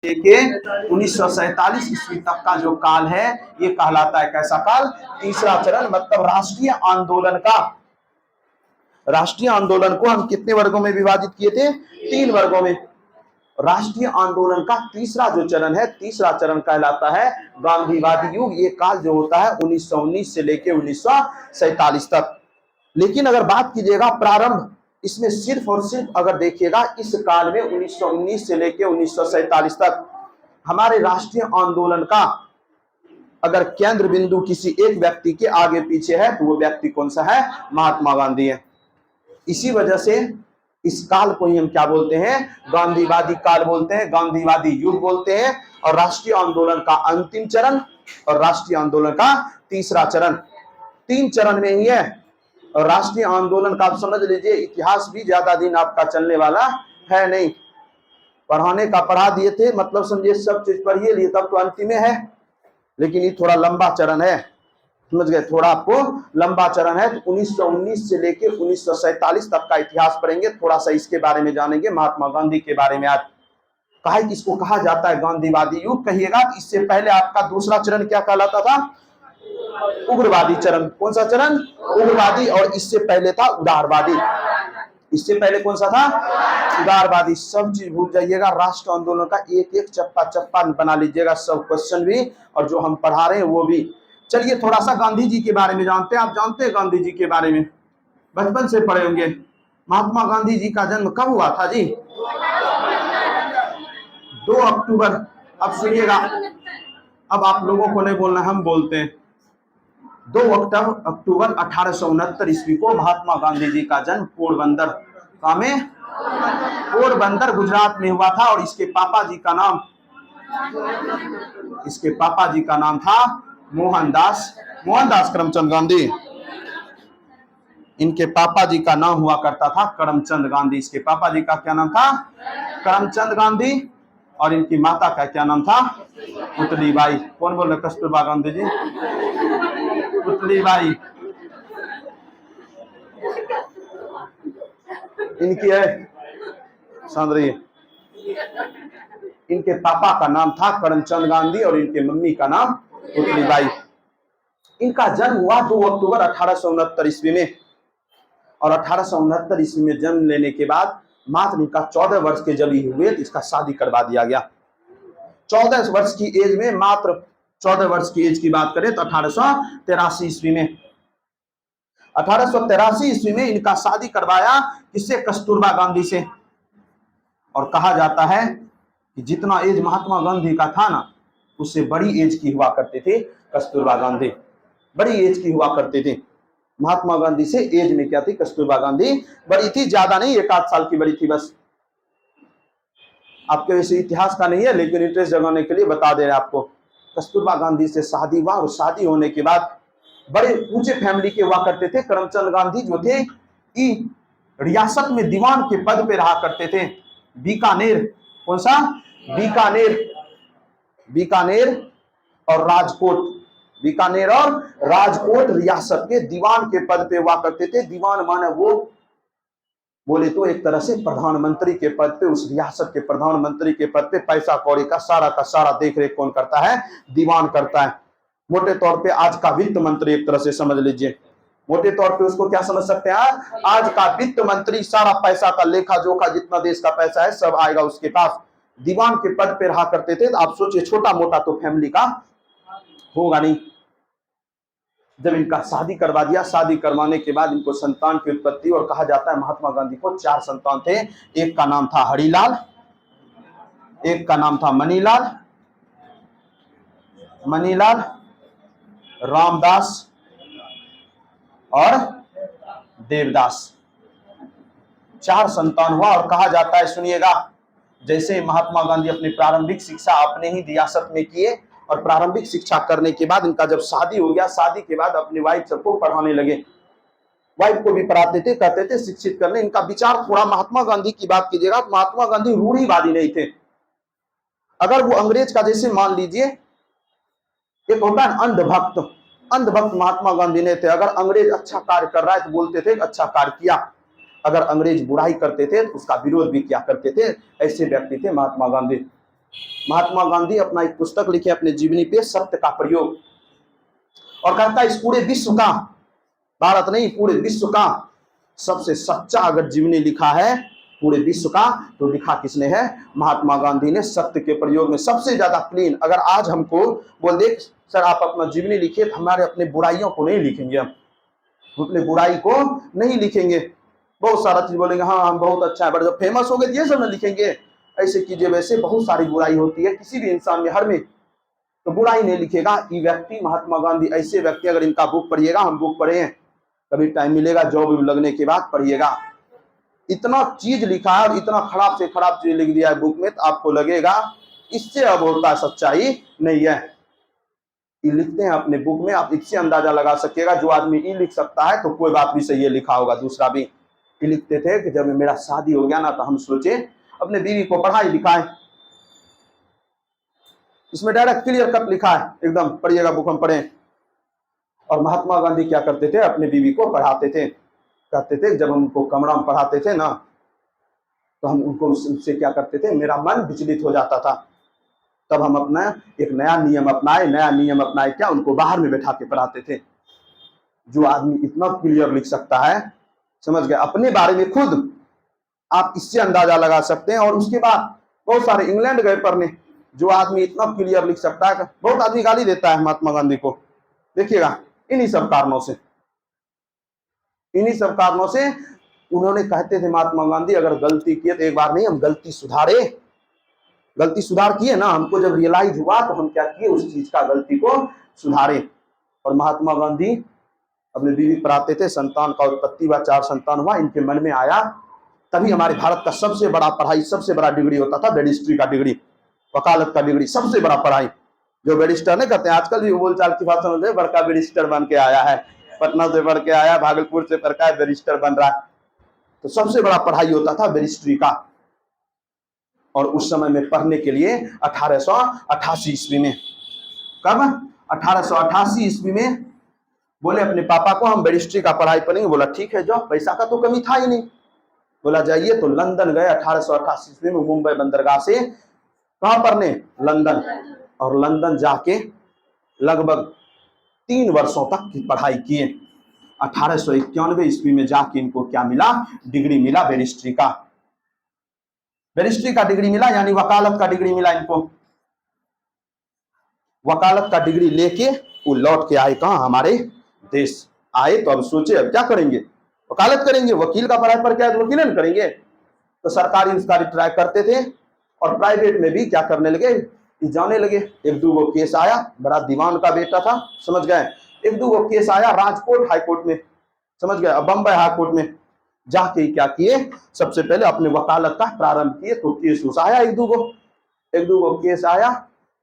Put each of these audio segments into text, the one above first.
के 1947 ईस्वी तक का जो काल है ये कहलाता है कैसा काल? तीसरा चरण। मतलब राष्ट्रीय आंदोलन को हम कितने वर्गों में विभाजित किए थे? 3 वर्गों में। राष्ट्रीय आंदोलन का तीसरा जो चरण है, तीसरा चरण कहलाता है गांधीवादी युग। ये काल जो होता है 1919 से लेके 1947 तक। लेकिन अगर बात कीजिएगा प्रारंभ, इसमें सिर्फ और सिर्फ अगर देखिएगा इस काल में 1919 से लेके 1947 तक हमारे राष्ट्रीय आंदोलन का अगर केंद्र बिंदु किसी एक व्यक्ति के आगे पीछे है तो वो व्यक्ति कौन सा है? महात्मा गांधी है। इसी वजह से इस काल को ही हम क्या बोलते हैं? गांधीवादी काल बोलते हैं, गांधीवादी युग बोलते हैं। और राष्ट्रीय आंदोलन का अंतिम चरण और राष्ट्रीय आंदोलन का तीसरा चरण, 3 चरण में ही है। और राष्ट्रीय आंदोलन का आप समझ लीजिए इतिहास भी ज्यादा दिन आपका चलने वाला है नहीं। पढ़ाने का पढ़ा दिए थे, मतलब समझिए सब चीज पढ़िए लिए तब तो अंतिम में है। लेकिन ये थोड़ा लंबा चरण है, समझ गए? थोड़ा आपको लंबा चरण है। तो 1919 से लेके 1947 तक का इतिहास पढ़ेंगे, थोड़ा सा इसके बारे में जानेंगे, महात्मा गांधी के बारे में। आज कहा किसको कहा जाता है? गांधीवादी युग कहिएगा। इससे पहले आपका दूसरा चरण क्या कहलाता था? उग्रवादी चरण। कौन सा चरण? उग्रवादी। और इससे पहले था उदारवादी। इससे पहले कौन सा था? उदारवादी। सब चीज भूल जाइएगा, राष्ट्र आंदोलन का एक एक चप्पा चप्पा बना लीजिएगा, सब क्वेश्चन भी और जो हम पढ़ा रहे हैं वो भी। चलिए थोड़ा सा गांधी जी के बारे में जानते हैं। आप जानते हैं गांधी जी के बारे में? बचपन से पढ़े होंगे। महात्मा गांधी जी का जन्म कब हुआ था जी? 2 अक्टूबर। अब सुनिएगा, अब आप लोगों को नहीं बोलना, हम बोलते हैं। 2 अक्टूबर 1869 ईस्वी को महात्मा गांधी जी का जन्म पोरबंदर का में पोरबंदर गुजरात में हुआ था। और इसके पापा जी का नाम था मोहनदास करमचंद गांधी। इनके पापा जी का नाम हुआ करता था करमचंद गांधी। इसके पापा जी का क्या नाम था? करमचंद गांधी। और इनकी माता का क्या नाम था? पुतलीबाई। कौन बोल रहे? कस्तूरबा गांधी जी, पुतलीबाई इनकी है। समझ रही है? इनके पापा का नाम था करमचंद गांधी और इनके मम्मी का नाम पुतलीबाई। इनका जन्म हुआ 2 अक्टूबर 1869 ईस्वी में। और 1869 ईस्वी में जन्म लेने के बाद मात्र इनका 14 वर्ष के जब ही हुए तो इसका शादी करवा दिया गया। 14 वर्ष की एज में, मात्र 14 वर्ष की एज की बात करें तो 1883 ईस्वी में 1883 ईस्वी में इनका शादी करवाया किससे? कस्तूरबा गांधी से। और कहा जाता है कि जितना एज महात्मा गांधी का था ना, उससे बड़ी एज की हुआ करते थे कस्तूरबा गांधी। बड़ी एज की हुआ करते थे। महात्मा गांधी से एज में क्या थी? कस्तूरबा गांधी बड़ी थी, ज्यादा नहीं, 1 आध साल की बड़ी थी बस। आपके वैसे इतिहास का नहीं है, लेकिन इंटरेस्ट जगाने के लिए बता दे रहे आपको। कस्तूरबा गांधी से शादी हुआ और शादी होने के बाद बड़े ऊंचे फैमिली के हुआ करते थे। करमचंद गांधी जो थे रियासत में दीवान के पद पे रहा करते थे। बीकानेर, कौन सा? बीकानेर और राजकोट, बीकानेर और राजकोट रियासत के दीवान के पद पे हुआ करते थे। दीवान माने वो बोले तो एक तरह से प्रधानमंत्री के पद पे, उस रियासत के प्रधानमंत्री के पद पे पैसा कौड़ी का सारा देख रेख कौन करता है? दीवान करता है। मोटे तौर पे आज का वित्त मंत्री एक तरह से समझ लीजिए। मोटे तौर पे उसको क्या समझ सकते हैं? आज का वित्त मंत्री। सारा पैसा का लेखा जोखा, जितना देश का पैसा है सब आएगा उसके पास। दीवान के पद पे रहा करते थे। आप सोचिए, छोटा मोटा तो फैमिली का होगा नहीं। जब इनका शादी करवा दिया, शादी करवाने के बाद इनको संतान की उत्पत्ति, और कहा जाता है महात्मा गांधी को 4 संतान थे। एक का नाम था हरिलाल, एक का नाम था मनीलाल, रामदास और देवदास। 4 संतान हुआ। और कहा जाता है, सुनिएगा, जैसे महात्मा गांधी अपनी प्रारंभिक शिक्षा अपने ही रियासत में किए और प्रारंभिक शिक्षा करने के बाद इनका जब शादी हो गया, शादी के बाद अपनी वाइफ सबको पढ़ाने लगे। वाइफ को भी पढ़ाते थे, कहते थे शिक्षित करने। इनका विचार थोड़ा, महात्मा गांधी की बात कीजिएगा तो महात्मा गांधी रूढ़िवादी नहीं थे। अगर वो अंग्रेज का, जैसे मान लीजिए एक होता है अंधभक्त महात्मा गांधी नहीं थे। अगर अंग्रेज अच्छा कार्य कर रहा है तो बोलते थे अच्छा कार्य किया, अगर अंग्रेज बुराई करते थे तो उसका विरोध भी किया करते थे। ऐसे व्यक्ति थे महात्मा गांधी। महात्मा गांधी अपना एक पुस्तक लिखे अपने जीवनी पे, सत्य का प्रयोग, और कहता है इस पूरे विश्व का, भारत नहीं पूरे विश्व का सबसे सच्चा अगर जीवनी लिखा है पूरे विश्व का, तो लिखा किसने है? महात्मा गांधी ने। सत्य के प्रयोग में सबसे ज्यादा क्लीन। अगर आज हमको बोल दे सर आप अपना जीवनी लिखिए, तो हमारे अपने बुराइयों को नहीं लिखेंगे, हम अपने बुराई को नहीं लिखेंगे, बहुत सारा चीज बोलेंगे हाँ हम बहुत अच्छा है, बट जब फेमस हो गए ये सब ना लिखेंगे। ऐसे कीजिए, वैसे बहुत सारी बुराई होती है किसी भी इंसान में, हर में, तो बुराई नहीं लिखेगा। ये व्यक्ति महात्मा गांधी ऐसे व्यक्ति, अगर इनका बुक पढ़िएगा, हम बुक पढ़े हैं, कभी टाइम मिलेगा जॉब लगने के बाद पढ़िएगा, इतना चीज लिखा है और इतना खराब से खराब चीज लिख दिया है बुक में, तो आपको लगेगा इससे अब होता सच्चाई नहीं है। ये लिखते हैं अपने बुक में, आप इससे अंदाजा लगा सकिएगा जो आदमी ये लिख सकता है तो कोई बात भी सही है लिखा होगा। दूसरा भी ये लिखते थे कि जब मेरा शादी हो गया ना तो हम सोचे अपने बीवी को पढ़ाई लिखाएं, इसमें डायरेक्ट क्लियर कट लिखा है एकदम, पढ़िएगा बुक हम पढ़ें। और महात्मा गांधी क्या करते थे? अपने बीवी को पढ़ाते थे, कहते थे जब हम उनको कमरा में पढ़ाते थे ना तो हम उनको उससे क्या करते थे, मेरा मन विचलित हो जाता था, तब हम अपना एक नया नियम अपनाए क्या, उनको बाहर में बैठा के पढ़ाते थे। जो आदमी इतना क्लियर लिख सकता है, समझ गए, अपने बारे में खुद आप इससे अंदाजा लगा सकते हैं। और उसके बाद बहुत सारे इंग्लैंड गए पढ़ने, जो आदमी इतना क्लियर लिख सकता है, बहुत आदमी गाली देता है महात्मा गांधी को, देखिएगा इन्हीं सब कारणों से उन्होंने कहते थे महात्मा गांधी अगर गलती किए तो एक बार नहीं, हम गलती सुधार किए ना, हमको जब रियलाइज हुआ तो हम क्या किए, उस चीज का गलती को सुधारे। और महात्मा गांधी अपने बीवी पर आते थे, संतान का उत्पत्ति हुआ, 4 संतान हुआ, इनके मन में आया, तभी हमारे भारत का सबसे बड़ा पढ़ाई, सबसे बड़ा डिग्री होता था बैरिस्ट्री का डिग्री, वकालत का डिग्री, सबसे बड़ा पढ़ाई। जो बैरिस्टर नहीं कहते आजकल भी बोलचाल की भाषा में, बड़का बैरिस्टर बन के आया है, पटना से पढ़ के आया, भागलपुर से पढ़ के बैरिस्टर बन रहा है, तो सबसे बड़ा पढ़ाई होता था बैरिस्ट्री का। और उस समय में पढ़ने के लिए 1888 ईस्वी में, कब 1888 ईस्वी में बोले अपने पापा को हम बैरिस्ट्री का पढ़ाई पढ़ेंगे। बोला ठीक है जाओ, पैसा का तो कमी था ही नहीं, बोला जाइए। तो लंदन गए 1888 ईस्वी में, मुंबई बंदरगाह से कहां पढ़ने, लंदन। और लंदन जाके लगभग 3 वर्षों तक की पढ़ाई किए। 1891 ईस्वी में जाके इनको क्या मिला, डिग्री मिला बैरिस्ट्री का डिग्री मिला, यानी वकालत का डिग्री मिला इनको। वकालत का डिग्री लेके वो लौट के आए कहां, हमारे देश आए। तो अब सोचे अब क्या करेंगे, वकालत करेंगे, वकील का पढ़ाई पर क्या है, वकील नहीं करेंगे। तो सरकारी उसकारी ट्राई करते थे और प्राइवेट में भी क्या करने लगे, जाने लगे। 1-2 केस आया, बड़ा दीवान का बेटा था, समझ गए, 1-2 केस आया राजकोट हाई कोर्ट में, समझ गए, बम्बई हाई कोर्ट में जाके क्या किए, सबसे पहले अपने वकालत का प्रारंभ किए। तो केस उस आया 1-2 केस आया,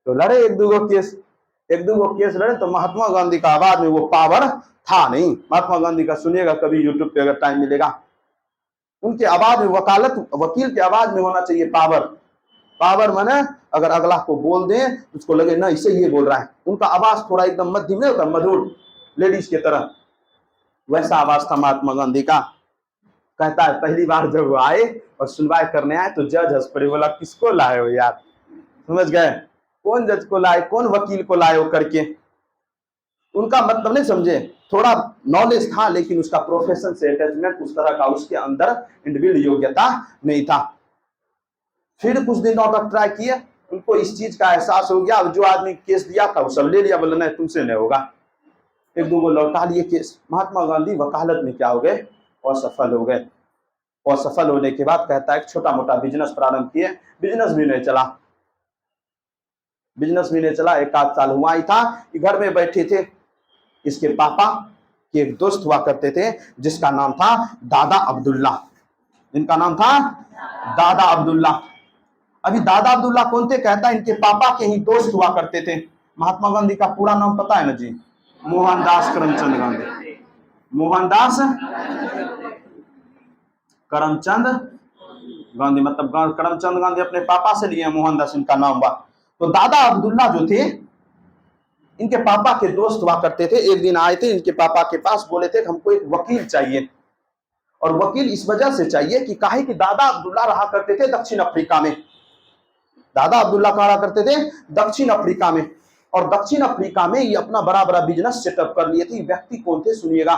तो लड़े 1-2 केस लड़े। तो महात्मा गांधी का आवाज में वो पावर था नहीं। महात्मा गांधी का सुनिएगा कभी यूट्यूब पे अगर टाइम मिलेगा, उनके आवाज में, वकील के आवाज में होना चाहिए पावर माने अगर अगला को बोल दे उसको लगे ना इसे ये बोल रहा है। उनका आवाज थोड़ा एकदम मध्यम में होता, मधुर, लेडीज की तरह, वैसा आवाज था महात्मा गांधी का। कहता है पहली बार जब वो आए और सुनवाई करने आए तो जज हंस पड़े, बोला किसको लाए हो यार, समझ गए, कौन जज को लाए, कौन वकील को लाए हो करके। उनका मतलब नहीं समझे, थोड़ा नॉलेज था लेकिन उसका प्रोफेशन से अटैचमेंट उस तरह का उसके अंदर इंडिविजुअल योग्यता नहीं था। फिर कुछ दिनों तक ट्राई किए, उनको इस चीज का एहसास हो गया। अब जो आदमी केस दिया था वो सब ले लिया, बोला नहीं तुमसे नहीं होगा। 1-2 लौटा लिए केस। महात्मा गांधी वकालत में क्या हो गए, असफल हो गए। असफल होने के बाद कहता है छोटा मोटा बिजनेस प्रारंभ किए, बिजनेस भी नहीं चला। 1 आध साल हुआ ही था कि घर में बैठे थे। इसके पापा के एक दोस्त हुआ करते थे जिसका नाम था दादा अब्दुल्ला, जिनका नाम था दादा अब्दुल्ला। अभी दादा अब्दुल्ला कौन थे, कहता है इनके पापा के ही दोस्त हुआ करते थे। महात्मा गांधी का पूरा नाम पता है ना जी, मोहनदास करमचंद गांधी। मोहनदास करमचंद गांधी, मतलब करमचंद गांधी अपने पापा से लिए, मोहनदास इनका नाम हुआ। तो दादा अब्दुल्ला जो थे इनके पापा के दोस्त हुआ करते थे। एक दिन आए थे इनके पापा के पास, बोले थे हमको एक वकील चाहिए। और वकील इस वजह से चाहिए कि काहे कि दादा अब्दुल्ला रहा करते थे दक्षिण अफ्रीका में। दादा अब्दुल्ला कहाँ रहा करते थे? दक्षिण अफ्रीका में। और दक्षिण अफ्रीका में ये अपना बड़ा बड़ा बिजनेस सेटअप कर लिए थे। व्यक्ति कौन थे सुनिएगा।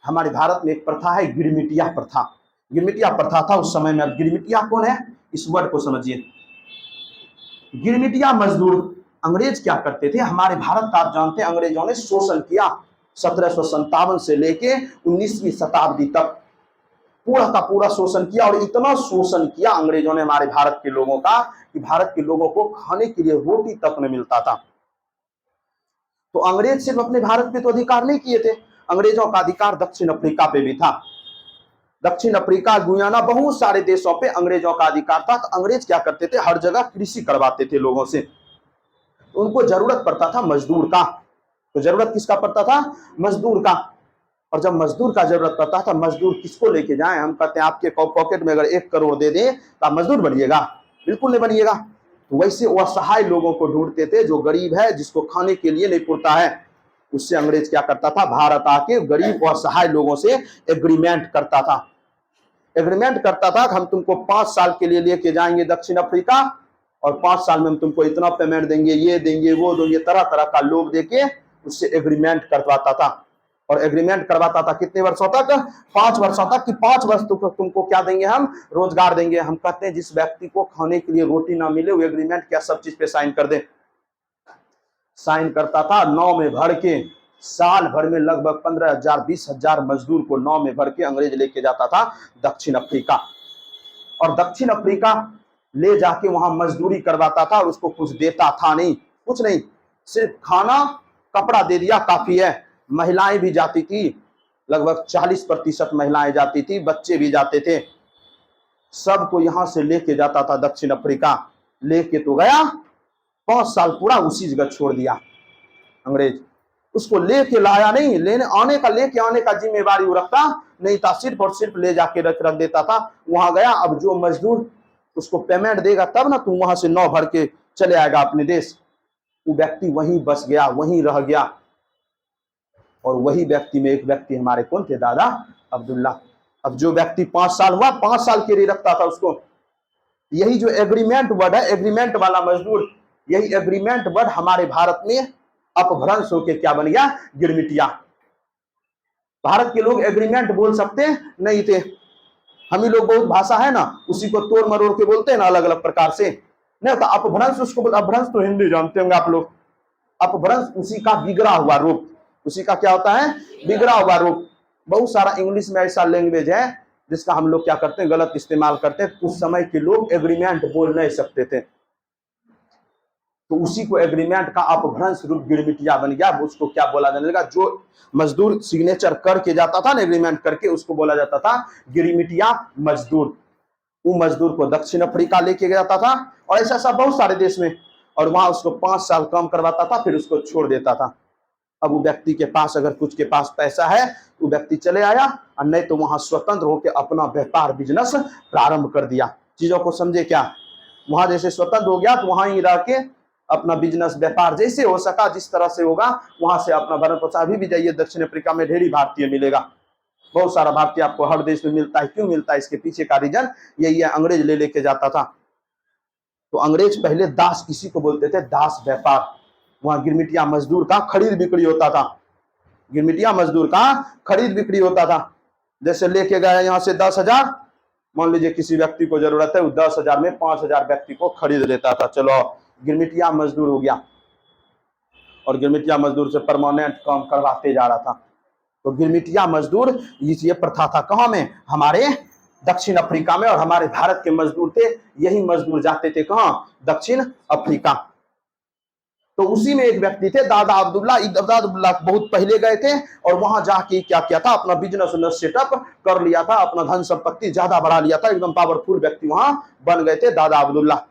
हमारे भारत में एक प्रथा है गिरमिटिया प्रथा। गिरमिटिया प्रथा था उस समय में। अब गिरमिटिया कौन है, इस वर्ड को समझिए। गिरमिटिया मजदूर अंग्रेज क्या करते थे, हमारे भारत का आप जानते हैं अंग्रेजों ने शोषण किया 1757 से लेके 19वीं शताब्दी तक पूरा का पूरा शोषण किया। और इतना शोषण किया अंग्रेजों ने हमारे भारत के लोगों का कि भारत के लोगों को खाने के लिए रोटी तक न मिलता था। तो अंग्रेज सिर्फ अपने भारत पे तो अधिकार नहीं किए थे, अंग्रेजों का अधिकार दक्षिण अफ्रीका पे भी था। दक्षिण अफ्रीका, गुयाना, बहुत सारे देशों पे अंग्रेजों का अधिकार था। तो अंग्रेज क्या करते थे, हर जगह कृषि करवाते थे लोगों से। तो उनको जरूरत पड़ता था मजदूर का। तो जरूरत किसका पड़ता था? मजदूर का। और जब मजदूर का जरूरत पड़ता था, मजदूर किसको लेके जाएं? हम कहते हैं आपके पॉकेट में अगर 1 करोड़ दे दें तो आप मजदूर बनिएगा? बिल्कुल नहीं बनिएगा। तो वैसे वो असहाय लोगों को ढूंढते थे, जो गरीब है, जिसको खाने के लिए नहीं पुरता है। उससे अंग्रेज क्या करता था, भारत आके गरीब और असहाय लोगों से एग्रीमेंट करता था। एग्रीमेंट करता था कि हम तुमको 5 साल के लिए लेके जाएंगे दक्षिण अफ्रीका, और 5 साल में हम तुमको इतना पेमेंट देंगे, ये देंगे, वो देंगे, तरह तरह का लोग देके उससे एग्रीमेंट करवाता था। और एग्रीमेंट करवाता था कितने वर्षों तक? 5 वर्षों तक। कि 5 वर्ष तुमको क्या देंगे, हम रोजगार देंगे। हम कहते हैं जिस व्यक्ति को खाने के लिए रोटी ना मिले, वो एग्रीमेंट क्या सब चीज पे साइन कर दे। साइन करता था, नाव में भर के साल भर में लगभग 15,000 20,000 मजदूर को नाव में भर के अंग्रेज लेके जाता था दक्षिण अफ्रीका। और दक्षिण अफ्रीका ले जाके वहां मजदूरी करवाता था और उसको कुछ देता था नहीं, कुछ नहीं, सिर्फ खाना कपड़ा दे दिया काफी है। महिलाएं भी जाती थी, लगभग 40% महिलाएं जाती थी, बच्चे भी जाते थे। सबको यहां से लेके जाता था दक्षिण अफ्रीका। लेके तो गया, 5 साल पूरा उसी जगह छोड़ दिया अंग्रेज। उसको लेके लाया नहीं, लेने आने का, लेके आने का जिम्मेवारी वो रखता नहीं था, सिर्फ और सिर्फ ले जाके रख देता था। वहां गया, अब जो मजदूर उसको पेमेंट देगा तब ना तुम वहां से नाव भर के चले आएगा अपने देश। वो व्यक्ति वहीं बस गया, वहीं रह गया। और वही व्यक्ति में एक व्यक्ति हमारे कौन थे? दादा अब्दुल्ला। अब जो व्यक्ति 5 साल हुआ, 5 साल के लिए रखता था उसको। यही जो एग्रीमेंट वर्ड है, एग्रीमेंट वाला मजदूर, यही एग्रीमेंट वर्ड हमारे भारत में अपभ्रंश होके क्या बन गया? गिरमिटिया। भारत के लोग एग्रीमेंट बोल सकते नहीं थे। हम ही लोग बहुत भाषा है ना, उसी को तोड़ मरोड़ के बोलते हैं ना, अलग अलग प्रकार से। नहीं होता अपभ्रंश, उसको बोलते। अपभ्रंश तो हिंदी जानते होंगे आप लोग। अपभ्रंश उसी का बिगड़ा हुआ रूप। उसी का क्या होता है? बिगड़ा हुआ रूप। बहुत सारा इंग्लिश में ऐसा लैंग्वेज है जिसका हम लोग क्या करते हैं, गलत इस्तेमाल करते हैं। उस समय के लोग एग्रीमेंट बोल नहीं सकते थे, तो उसी को एग्रीमेंट का अपभ्रंश रूप गिरमिटिया बन गया। उसको क्या बोला जाने लगा? जो मजदूर सिग्नेचर करके जाता था ना, एग्रीमेंट करके, उसको बोला जाता था गिरमिटिया मजदूर। वो मजदूर को दक्षिण अफ्रीका लेके जाता था, और ऐसा सब बहुत सारे देश में। और वहां उसको 5 साल काम करवाता था, फिर उसको छोड़ देता था। अब वो व्यक्ति के पास अगर कुछ के पास पैसा है, वो व्यक्ति चले आया, और नहीं तो वहां स्वतंत्र होकर अपना व्यापार बिजनेस प्रारंभ कर दिया। चीजों को समझे क्या? वहां जैसे स्वतंत्र हो गया, तो वहां ही रह के अपना बिजनेस व्यापार जैसे हो सका, जिस तरह से होगा वहां से अपना भरण पोषण। अभी भी जाइए दक्षिण अफ्रीका में, ढेरी भारतीय मिलेगा, बहुत सारा भारतीय आपको हर देश में मिलता है। क्यों मिलता है? इसके पीछे का रीजन यही है, अंग्रेज ले लेके जाता था। तो अंग्रेज पहले दास, किसी को बोलते थे दास व्यापार। वहां गिरमिटिया मजदूर का खरीद बिक्री होता था। गिरमिटिया मजदूर का खरीद बिक्री होता था। जैसे लेके गया यहाँ से 10,000, मान लीजिए किसी व्यक्ति को जरूरत है, वो 10,000 में 5,000 व्यक्ति को खरीद लेता था। चलो गिरमिटिया मजदूर हो गया, और गिरमिटिया मजदूर से परमानेंट काम करवाते जा रहा था। तो गिरमिटिया मजदूर, ये प्रथा था कहाँ में? हमारे दक्षिण अफ्रीका में। और हमारे भारत के मजदूर थे, यही मजदूर जाते थे कहाँ? दक्षिण अफ्रीका। तो उसी में एक व्यक्ति थे दादा अब्दुल्ला। दादा अब्दुल्ला बहुत पहले गए थे, और वहां जाके क्या किया था? अपना बिजनेस सेटअप कर लिया था, अपना धन संपत्ति ज्यादा बढ़ा लिया था। एकदम पावरफुल व्यक्ति वहां बन गए थे दादा अब्दुल्ला।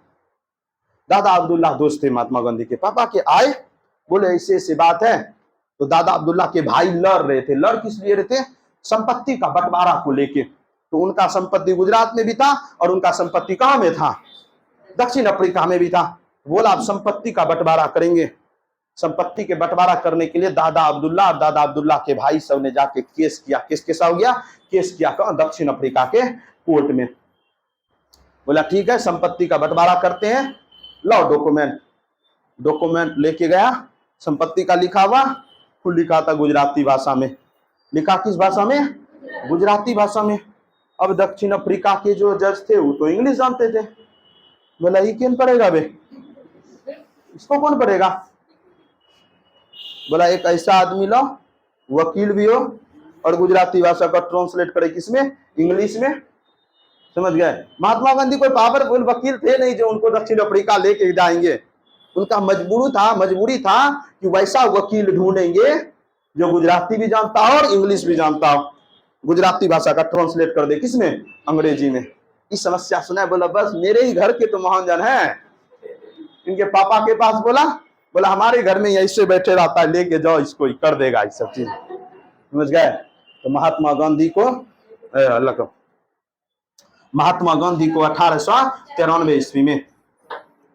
दादा अब्दुल्ला दोस्त थे महात्मा गांधी के। पापा के आए, बोले ऐसे ऐसी बात है। तो दादा अब्दुल्ला के भाई लड़ रहे थे। लड़ किस लिए रहे थे? संपत्ति का बंटवारा को लेके। तो उनका संपत्ति गुजरात में भी था, और उनका संपत्ति कहां में था? दक्षिण अफ्रीका में भी था। बोला आप संपत्ति का बंटवारा करेंगे। संपत्ति के बंटवारा करने के लिए दादा अब्दुल्ला और दादा अब्दुल्ला के भाई सब ने जाके केस किया। केस कैसा हो गया? केस किया कहां? दक्षिण अफ्रीका के कोर्ट में। बोला ठीक है, संपत्ति का बंटवारा करते हैं। लो डॉक्यूमेंट, डॉक्यूमेंट लेके गया, संपत्ति का लिखा हुआ, खुद लिखा था गुजराती भाषा में, लिखा किस भाषा में? गुजराती भाषा में। अब दक्षिण अफ्रीका के जो जज थे वो तो इंग्लिश जानते थे, बोला ये कौन पढ़ेगा बे, इसको कौन पढ़ेगा? बोला एक ऐसा आदमी लो, वकील भी हो और गुजराती भाषा का ट्रांसलेट करे किसमें? इंग्लिश में। समझ गए? महात्मा गांधी कोई पावरफुल वकील थे नहीं जो उनको दक्षिण अफ्रीका लेके जाएंगे। उनका मजबूरी था कि वैसा वकील ढूंढेंगे जो गुजराती भी जानता हो और इंग्लिश भी जानता हो, गुजराती भाषा का ट्रांसलेट कर दे किसमें? अंग्रेजी में। इस समस्या सुना, बोला बस मेरे ही घर के तो महान जन है। इनके पापा के पास बोला हमारे घर में ऐसे बैठे रहता है, लेके जाओ इसको, कर देगा ये सब चीज। समझ गए? तो महात्मा गांधी को 1893 ईस्वी में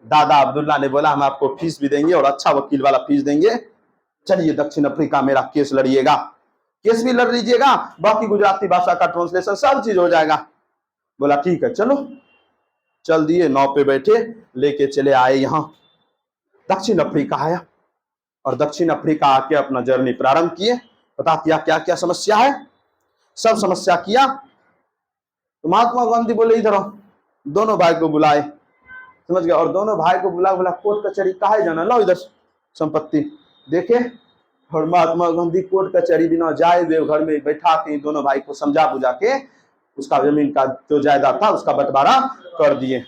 दादा अब्दुल्ला ने बोला हम आपको फीस भी देंगे और अच्छा वकील वाला फीस देंगे, चलिए दक्षिण अफ्रीका मेरा केस लड़िएगा, केस भी लड़ लीजिएगा, बाकी गुजराती भाषा का ट्रांसलेशन सब चीज हो जाएगा। बोला ठीक है चलो, चल दिए, नाव पे बैठे, लेके चले आए यहाँ दक्षिण अफ्रीका आया और दक्षिण अफ्रीका आके अपना जर्नी प्रारंभ किए। पता किया क्या क्या समस्या है, सब समस्या किया। तो महात्मा गांधी बोले इधर आओ, दोनों भाई को बुलाए। समझ गया? और दोनों भाई को बोला कोर्ट कचहरी काहे जाना, लो इधर संपत्ति देखे। और महात्मा गांधी कोर्ट कचहरी बिना जाए हुए घर में बैठा के दोनों भाई को समझा बुझा के उसका जमीन का जो जायदाद था उसका बंटवारा कर दिए।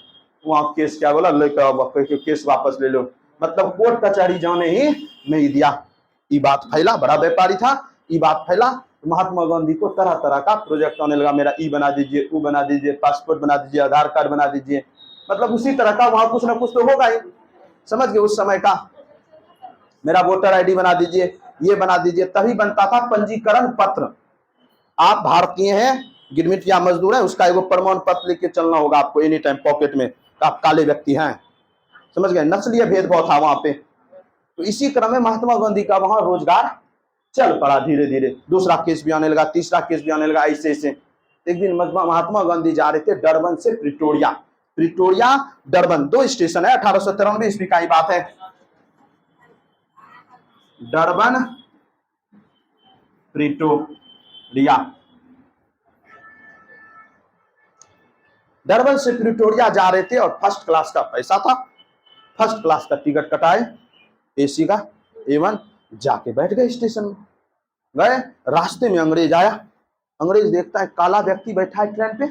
वहां केस क्या बोला, लेकर केस वापस ले लो, मतलब कोर्ट कचहरी जाने ही नहीं दिया। ये बात फैला, बड़ा व्यापारी था, ये बात फैला। महात्मा गांधी को तरह तरह का प्रोजेक्ट आने लगा, मेरा ई बना दीजिए, वो बना दीजिए, पासपोर्ट बना दीजिए, आधार कार्ड बना दीजिए, मतलब उसी तरह का वहां कुछ ना कुछ तो होगा ही। समझ गए? उस समय का मेरा वोटर आईडी बना दीजिए, ये बना दीजिए, तभी बनता था पंजीकरण पत्र। आप भारतीय हैं, गिरमिट या मजदूर है, उसका एगो प्रमाण पत्र लेके चलना होगा आपको एनी टाइम पॉकेट में, आप काले व्यक्ति हैं। समझ गए? नस्लीय भेदभाव था वहां पे। तो इसी क्रम में महात्मा गांधी का वहां रोजगार चल पड़ा धीरे धीरे, दूसरा केस भी आने लगा, तीसरा केस भी आने लगा, ऐसे ऐसे। एक दिन महात्मा गांधी जा रहे थे डरबन से प्रिटोरिया, प्रिटोरिया डरबन 2 स्टेशन है, 1893 ईस्वी का ही बात है। डरबन प्रिटोरिया, डरबन से प्रिटोरिया जा रहे थे और फर्स्ट क्लास का पैसा था, फर्स्ट क्लास का टिकट कटाए, एसी का A1, जाके बैठ गए स्टेशन में। गए, रास्ते में अंग्रेज आया, अंग्रेज देखता है काला व्यक्ति बैठा है ट्रेन पे,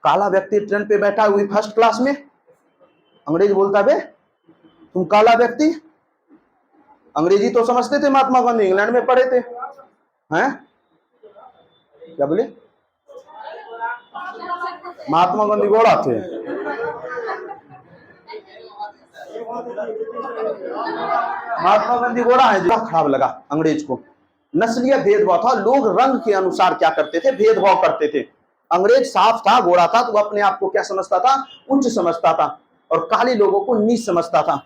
काला व्यक्ति ट्रेन पे बैठा हुई फर्स्ट क्लास में। अंग्रेज बोलता बे तुम काला व्यक्ति, अंग्रेजी तो समझते थे, महात्मा गांधी इंग्लैंड में पढ़े थे, हैं? क्या बोले? महात्मा गांधी गोरा थे। महात्मा गांधी गोरा है, खराब लगा अंग्रेज को। नस्लीय भेदभाव था, लोग रंग के अनुसार क्या करते थे, भेदभाव करते थे। अंग्रेज साफ था, गोरा था, तो अपने आप को क्या समझता था, उच्च समझता था, और काले लोगों को नीच समझता था।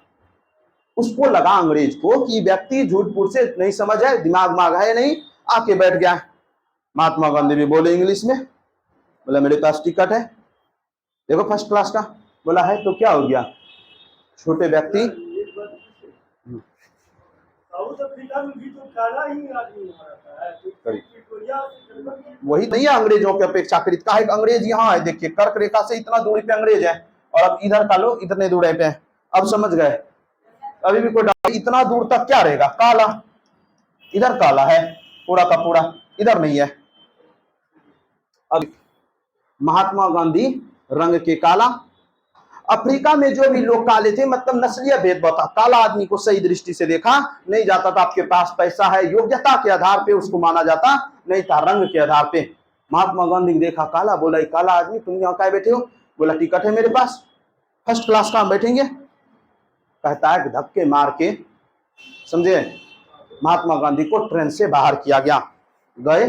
उसको लगा अंग्रेज को कि व्यक्ति झूठ फूट से नहीं समझ है, दिमाग माग है नहीं, आके बैठ गया। महात्मा गांधी भी बोले इंग्लिश में, बोला मेरे पास टिकट है, देखो फर्स्ट क्लास का। बोला है तो क्या हो गया, छोटे व्यक्ति। वही नहीं है अंग्रेजों के अपेक्षाकृत का, एक अंग्रेज यहाँ है, देखिए कर्क रेखा से इतना दूरी पे अंग्रेज है, और अब इधर का लोग इतने दूर पे हैं। अब समझ गए? अभी भी कोई इतना दूर तक क्या रहेगा, काला, इधर काला है पूरा का पूरा, इधर नहीं है। अब महात्मा गांधी रंग के काला, अफ्रीका में जो भी लोग काले थे, मतलब नस्लीय भेदभाव था, काला आदमी को सही दृष्टि से देखा नहीं जाता था। आपके पास पैसा है, योग्यता के आधार पे उसको माना जाता नहीं था, रंग के आधार पे। महात्मा गांधी ने देखा काला, बोला काला आदमी तुम यहाँ काय बैठे हो? बोला टिकट है मेरे पास, फर्स्ट क्लास का, हम बैठेंगे। कहता है धक्के मार के, समझे, महात्मा गांधी को ट्रेन से बाहर किया गया। गए,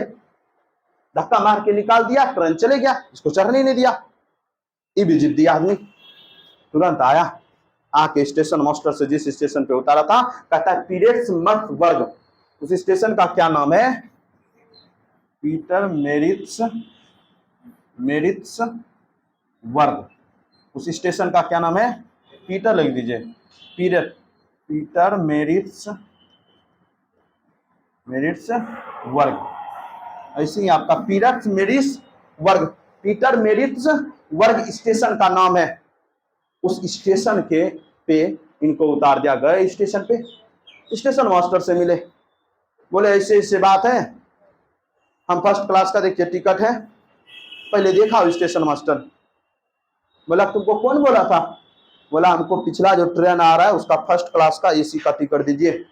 धक्का मार के निकाल दिया, ट्रेन चले गया, इसको चढ़ने नहीं दिया। ये भी जिद्दी आदमी, तुरंत आया, आके स्टेशन मास्टर से जिस स्टेशन पे उतारा था, कहता है पीरियड्स मर्थ वर्ग, उस स्टेशन का क्या नाम है, पीटर मेरिट्स वर्ग। उस स्टेशन का क्या नाम है? पीटर लिख दीजिए, पीटर मेरिट्स वर्ग, ऐसे ही आपका पीटर मेरिट्स वर्ग स्टेशन का नाम है। उस स्टेशन के पे इनको उतार दिया गया। स्टेशन पे स्टेशन मास्टर से मिले, बोले ऐसे ऐसे बात है, हम फर्स्ट क्लास का देखिए टिकट है। पहले देखा स्टेशन मास्टर, बोला तुमको कौन बोला था? बोला हमको पिछला जो ट्रेन आ रहा है उसका फर्स्ट क्लास का एसी का टिकट दीजिए।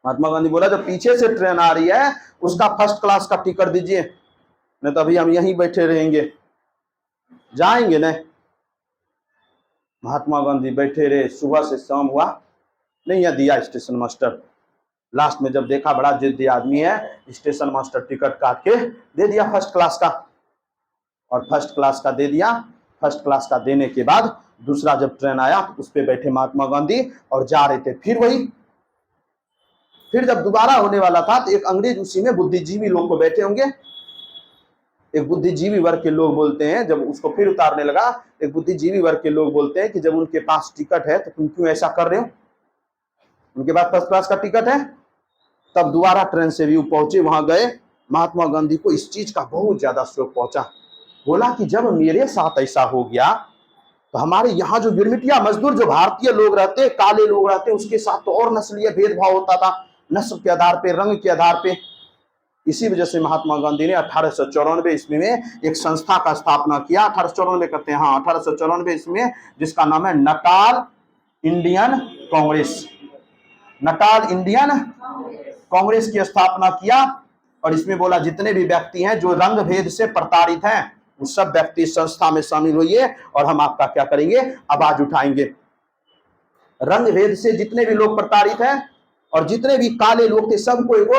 महात्मा गांधी बोला जो पीछे से ट्रेन आ रही है उसका फर्स्ट क्लास का टिकट दीजिए, नहीं तो अभी हम यहीं बैठे रहेंगे, जाएंगे नहीं। महात्मा गांधी बैठे रहे, सुबह से शाम हुआ, नहीं यह दिया स्टेशन मास्टर। लास्ट में जब देखा बड़ा जिद्दी आदमी है, स्टेशन मास्टर टिकट काट के दे दिया फर्स्ट क्लास का, और फर्स्ट क्लास का दे दिया। फर्स्ट क्लास का देने के बाद दूसरा जब ट्रेन आया तो उस पर बैठे महात्मा गांधी और जा रहे थे। फिर जब दोबारा होने वाला था तो एक अंग्रेज उसी में बुद्धिजीवी लोग को बैठे होंगे, एक बुद्धिजीवी वर्ग के लोग बोलते हैं, जब उसको फिर उतारने लगा, एक बुद्धिजीवी वर्ग के लोग बोलते हैं कि जब उनके पास टिकट है तो तुम क्यों ऐसा कर रहे हो, उनके पास फर्स्ट क्लास का टिकट है। तब दोबारा ट्रेन से भी वो पहुंचे, वहां गए। महात्मा गांधी को इस चीज का बहुत ज्यादा शौक पहुंचा। बोला कि जब मेरे साथ ऐसा हो गया तो हमारे यहाँ जो गिरमिटिया मजदूर जो भारतीय लोग रहते, काले लोग रहते, उसके साथ तो और नस्लीय भेदभाव होता था, नस्ल के आधार पे, रंग के आधार पे। इसी वजह से महात्मा गांधी ने 1894 ईस्वी में एक संस्था का स्थापना किया। 1894 कहते हैं, हाँ 1894 ईस्वी में, जिसका नाम है Natal Indian Congress. Natal Indian Congress की स्थापना किया। और इसमें बोला जितने भी व्यक्ति हैं जो रंग भेद से प्रताड़ित हैं, वो सब व्यक्ति संस्था में शामिल होइए और हम आपका क्या करेंगे, आवाज उठाएंगे। रंग भेद से जितने भी लोग प्रताड़ित हैं और जितने भी काले लोग थे, सबको एक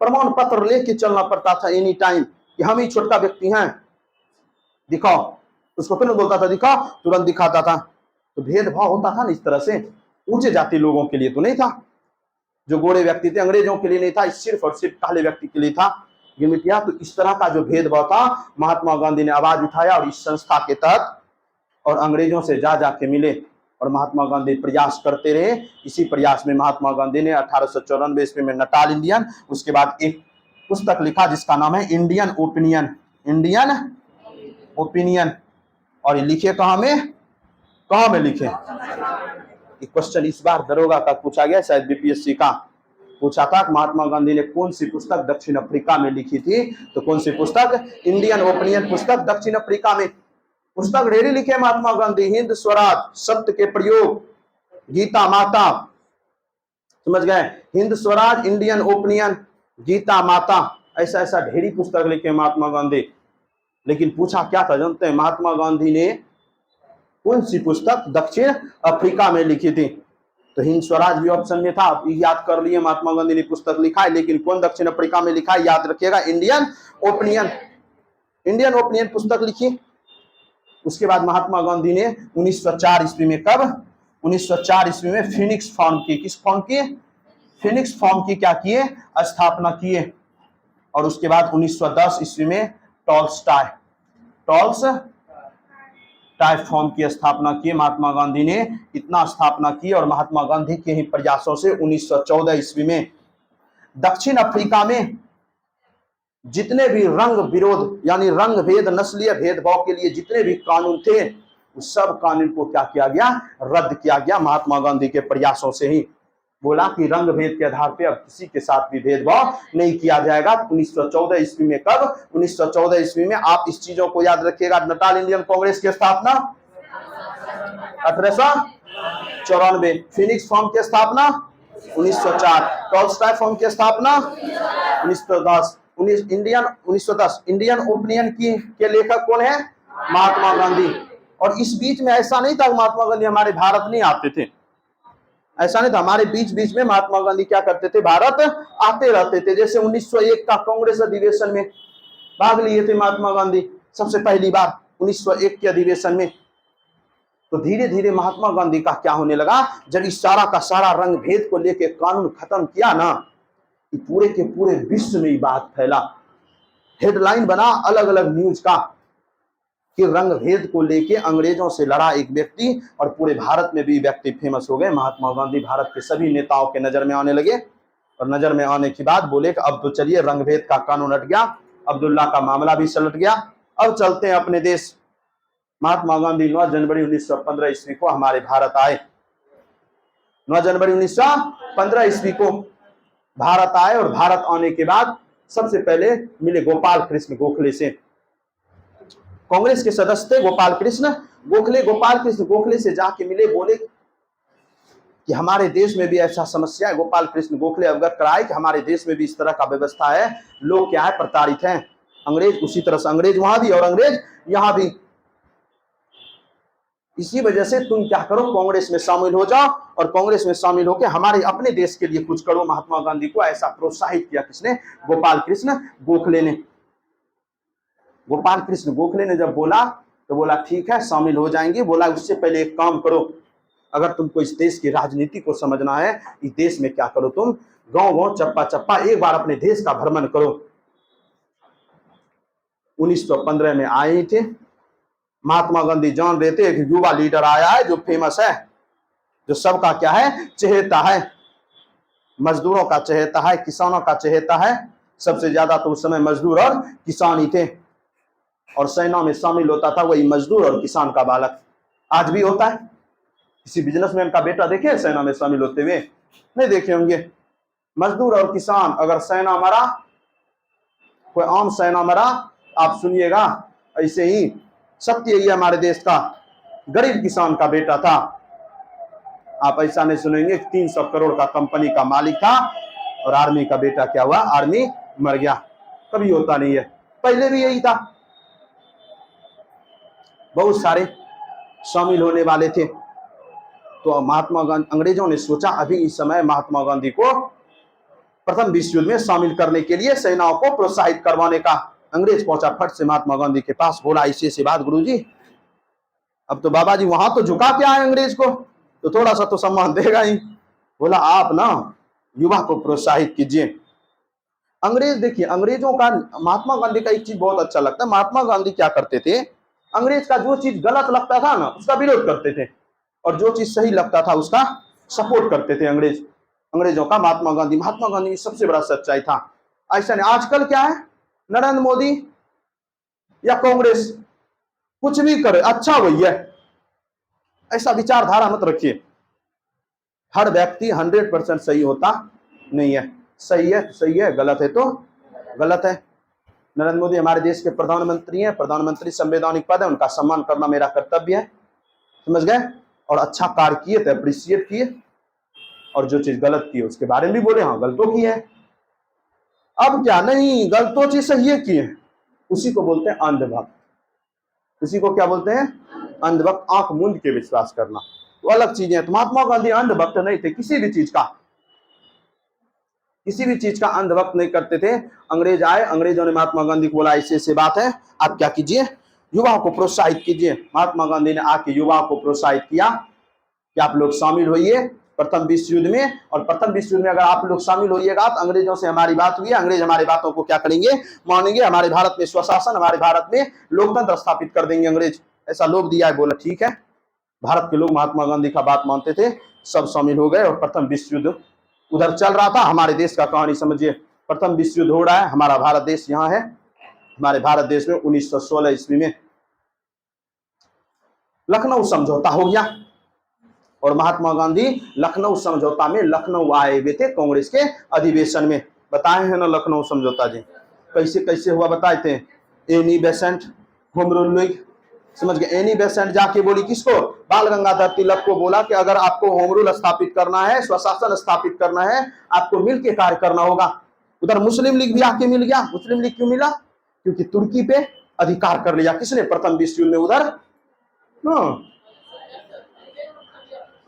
प्रमाण पत्र लेके चलना पड़ता था एनी टाइम कि हम ही छोटा व्यक्ति हैं, दिखाओ। उसको फिर बोलता था दिखाओ, तुरंत दिखाता था। तो भेदभाव होता था ना इस तरह से, ऊंचे जाति लोगों के लिए तो नहीं था, जो गोरे व्यक्ति थे, अंग्रेजों के लिए नहीं था, सिर्फ और सिर्फ काले व्यक्ति के लिए था गिरमिटिया। तो इस तरह का जो भेदभाव था, महात्मा गांधी ने आवाज उठाया और इस संस्था के तहत और अंग्रेजों से जा जाके मिले और महात्मा गांधी प्रयास करते रहे। इसी प्रयास में महात्मा गांधी ने 1894 ईस्वी में नटाल इंडियन, उसके बाद एक पुस्तक लिखा जिसका नाम है इंडियन ओपिनियन। और ये लिखे कहाँ में लिखे? क्वेश्चन इस बार दरोगा का पूछा गया, शायद बीपीएससी का पूछा था, महात्मा गांधी ने कौन सी पुस्तक दक्षिण अफ्रीका में लिखी थी? तो कौन सी पुस्तक? इंडियन ओपिनियन पुस्तक दक्षिण अफ्रीका में। पुस्तक ढेरी लिखे महात्मा गांधी, हिंद स्वराज, सत्य के प्रयोग, गीता माता, समझ गए, हिंद स्वराज, इंडियन ओपिनियन, गीता माता, ऐसा ऐसा ढेरी पुस्तक लिखे महात्मा गांधी। लेकिन पूछा क्या था जानते हैं? महात्मा गांधी ने कौन सी पुस्तक दक्षिण अफ्रीका में लिखी थी? तो हिंद स्वराज भी ऑप्शन में था, आप याद कर लिए, महात्मा गांधी ने पुस्तक लिखा है, लेकिन कौन दक्षिण अफ्रीका में लिखा है याद रखिएगा, इंडियन ओपिनियन पुस्तक लिखी। उसके बाद महात्मा गांधी ने 1904 ईस्वी में, कब? 1904 ईस्वी में फिनिक्स फॉर्म की। किस फॉर्म की? फिनिक्स फॉर्म की क्या किए? स्थापना किए। और उसके बाद 1910 ईस्वी में टॉल्स्टाय फॉर्म की स्थापना की महात्मा गांधी ने। इतना स्थापना की और महात्मा गांधी के ही प्रयासों से 1914 ईस्वी में दक्षिण अफ्रीका में जितने भी रंग विरोध यानी रंग भेद, नस्लीय भेदभाव के लिए जितने भी कानून थे, उस सब कानून को क्या किया गया? रद्द किया गया महात्मा गांधी के प्रयासों से ही। बोला कि रंग भेद के आधार पे अब किसी के साथ भी भेदभाव नहीं किया जाएगा। 1914 ईस्वी में, कब? 1914 ईस्वी में। आप इस चीजों को याद रखिएगा। नटाल इंडियन कांग्रेस की स्थापना 1894, फिनिक्स फॉर्म की स्थापना 1904, टॉल्स्टाय फॉर्म की स्थापना 1910, इंडियन ओपिनियन के लेखक कौन है? महात्मा गांधी। और इस बीच में ऐसा नहीं था महात्मा गांधी हमारे भारत नहीं आते थे, ऐसा नहीं था। हमारे बीच में महात्मा गांधी क्या करते थे? भारत आते रहते थे। जैसे 1901 का कांग्रेस अधिवेशन में भाग लिए थे महात्मा गांधी सबसे पहली बार 1901 के अधिवेशन में। तो धीरे धीरे महात्मा गांधी का क्या होने लगा, जब इस सारा का सारा रंग भेद को लेके कानून खत्म किया ना, पूरे के पूरे विश्व में बात फैला। हेडलाइन बना अलग अलग न्यूज का कि रंग भेद को लेके अंग्रेजों से लड़ा एक व्यक्ति, और पूरे भारत में भी व्यक्ति फेमस हो गए। महात्मा गांधी भारत के सभी नेताओं के नजर में आने लगे, और नजर में आने के बाद बोले कि अब तो चलिए रंग भेद का कानून हट गया, अब्दुल्ला का मामला भी सलट गया, अब चलते हैं अपने देश। महात्मा गांधी 9 जनवरी 1915 ईस्वी को हमारे भारत आए। 9 जनवरी 1915 ईस्वी को भारत आए, और भारत आने के बाद सबसे पहले मिले गोपाल कृष्ण गोखले से। कांग्रेस के सदस्य थे गोपाल कृष्ण गोखले। गोपाल कृष्ण गोखले से जाके मिले, बोले कि हमारे देश में भी ऐसा समस्या है। गोपाल कृष्ण गोखले अवगत कराए कि हमारे देश में भी इस तरह का व्यवस्था है, लोग क्या है प्रताड़ित हैं, अंग्रेज उसी तरह से, अंग्रेज वहां भी और अंग्रेज यहां भी। इसी वजह से तुम क्या करो, कांग्रेस में शामिल हो जाओ, और कांग्रेस में शामिल होकर हमारे अपने देश के लिए कुछ करो। महात्मा गांधी को ऐसा प्रोत्साहित किया किसने? गोपाल कृष्ण गोखले ने। गोपाल कृष्ण गोखले ने जब बोला तो बोला ठीक है शामिल हो जाएंगे। बोला उससे पहले एक काम करो, अगर तुमको इस देश की राजनीति को समझना है, इस देश में क्या करो, तुम गांव गांव चप्पा चप्पा एक बार अपने देश का भ्रमण करो। 1915 में आए थे। महात्मा गांधी जान रहे थे एक युवा लीडर आया है जो फेमस है, जो सबका क्या है चहेता है, मजदूरों का चहेता है, किसानों का चहेता है। सबसे ज्यादा तो उस समय मजदूर और किसान ही थे, और सेना में शामिल होता था वही मजदूर और किसान का बालक। आज भी होता है। किसी बिजनेसमैन का बेटा देखे सेना में शामिल होते हुए? नहीं देखे होंगे। मजदूर और किसान, अगर सेना मरा, कोई आम सेना मरा, आप सुनिएगा ऐसे ही सत्य ही हमारे देश का, गरीब किसान का बेटा था। आप ऐसा नहीं सुनेंगे 300 करोड़ का कंपनी का मालिक था और आर्मी का बेटा क्या हुआ, आर्मी मर गया। कभी होता नहीं है, पहले भी यही था। बहुत सारे शामिल होने वाले थे। तो महात्मा गांधी, अंग्रेजों ने सोचा अभी इस समय महात्मा गांधी को प्रथम विश्व युद्ध में शामिल करने के लिए सेनाओं को प्रोत्साहित करवाने का। अंग्रेज पहुंचा फट से महात्मा गांधी के पास, बोला ऐसी बात गुरुजी, अब तो बाबा जी वहां तो झुका के आए अंग्रेज को, तो थोड़ा सा तो सम्मान देगा ही। बोला आप ना युवा को प्रोत्साहित कीजिए। अंग्रेज देखिए, अंग्रेजों का, महात्मा गांधी का एक चीज बहुत अच्छा लगता है। महात्मा गांधी क्या करते थे, अंग्रेज का जो चीज गलत लगता था ना उसका विरोध करते थे, और जो चीज सही लगता था उसका सपोर्ट करते थे अंग्रेज। अंग्रेजों का महात्मा गांधी सबसे बड़ा सच्चाई था। ऐसा नहीं आजकल क्या है, नरेंद्र मोदी या कांग्रेस कुछ भी करे अच्छा वही है, ऐसा विचारधारा मत रखिए। हर व्यक्ति 100% सही होता नहीं है। सही है तो सही है, गलत है तो गलत है। नरेंद्र मोदी हमारे देश के प्रधानमंत्री हैं, प्रधानमंत्री संवैधानिक पद है, उनका सम्मान करना मेरा कर्तव्य है, समझ गए। और अच्छा कार्य किए तो अप्रिशिएट किए, और जो चीज गलत की उसके बारे में भी बोले हाँ गलतों की है। अब क्या नहीं, गलतों चीज सही किए, उसी को बोलते हैं अंधभक्त। उसी को क्या बोलते हैं? अंधभक्त। आंख मूंद के विश्वास करना तो अलग चीजें हैं। तो महात्मा गांधी अंधभक्त नहीं थे, किसी भी चीज का अंधभक्त नहीं करते थे। अंग्रेज आए, अंग्रेजों ने महात्मा गांधी को बोला ऐसे बात है, आप क्या कीजिए, युवाओं को प्रोत्साहित कीजिए। महात्मा गांधी ने आके युवाओं को प्रोत्साहित किया कि आप लोग शामिल होइए प्रथम विश्व युद्ध में, और प्रथम विश्व युद्ध में अगर आप लोग शामिल होइएगा तो अंग्रेजों से हमारी बात हुई है, अंग्रेज हमारी बातों को क्या करेंगे, मानेंगे, हमारे भारत में स्वशासन, हमारे भारत में लोकतंत्र स्थापित कर देंगे अंग्रेज। ऐसा लोग दिया है। बोला ठीक है। भारत के लोग महात्मा गांधी का बात मानते थे, सब शामिल हो गए, और प्रथम विश्व युद्ध उधर चल रहा था। हमारे देश का कहानी समझिए, प्रथम विश्व युद्ध हो रहा है, हमारा भारत देश यहाँ है। हमारे भारत देश में 1916 ईस्वी में लखनऊ समझौता हो गया, और महात्मा गांधी लखनऊ समझौता में लखनऊ आए हुए थे कांग्रेस के अधिवेशन में। बताए हैं ना लखनऊ समझौता जी कैसे कैसे हुआ, बताए थे। Annie Besant, home rule league, समझ गए। एनी बेसेंट जाके बोली किसको, बाल गंगाधर तिलक को बोला कि अगर आपको होम रूल स्थापित करना है, स्वशासन स्थापित करना है, आपको मिलकर कार्य करना होगा। उधर मुस्लिम लीग भी आके मिल गया। मुस्लिम लीग क्यों मिला? क्योंकि तुर्की पे अधिकार कर लिया किसने, प्रथम विश्व युद्ध में उधर।